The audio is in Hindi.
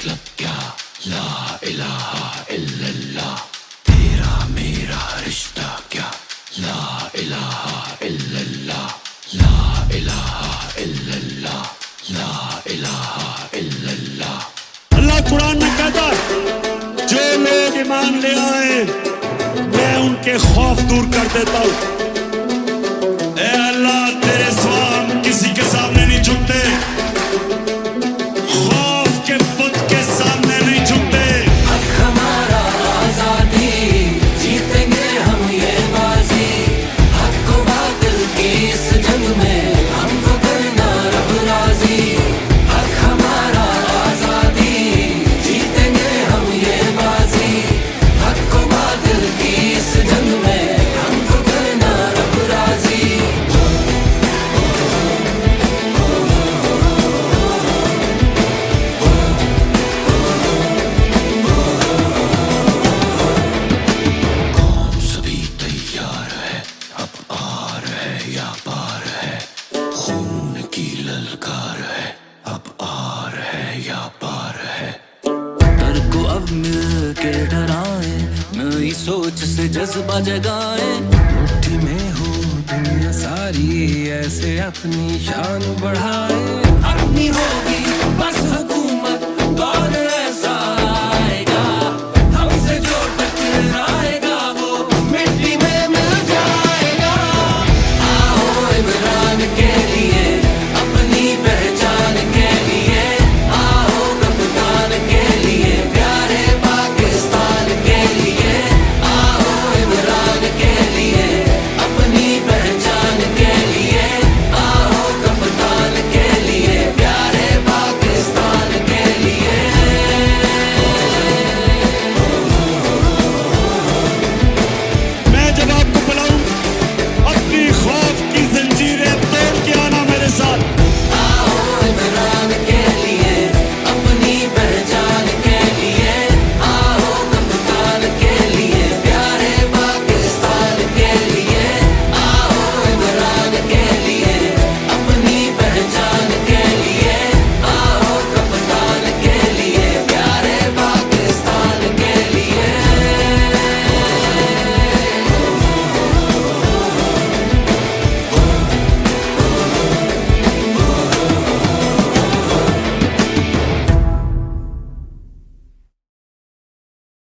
मतलब क्या, ला इलाहा इल्लल्लाह, तेरा मेरा रिश्ता क्या, ला इलाहा इल्लल्लाह, ला इलाहा इल्लल्लाह, ला इलाहा इल्लल्लाह। अल्लाह कुरान में कहता है, जो लोग ईमान ले आए मैं उनके खौफ दूर कर देता हूं। ए अल्लाह, तेरे सिवा हम किसी के सामने नहीं झुकते, खौफ के बुत के सामने नहीं झुकते। हक हमारा आजादी, जीतेंगे हम ये बाजी, हक को बातिल की इस जंग में हमको करना रब राजी। हक हमारा आजादी, जीतेंगे हम ये बाजी, हक को बातिल की इस जंग में हमको करना रब राजी। कौन सभी तैयार है, अब आर है या पार है, खून की ललकार है, अब आर है या पार है। डर को अब मिल के डराए, नई सोच से जज्बा जगाए, मुट्ठी में हो दुनिया सारी, ऐसे अपनी शान बढ़ाए, अपनी होगी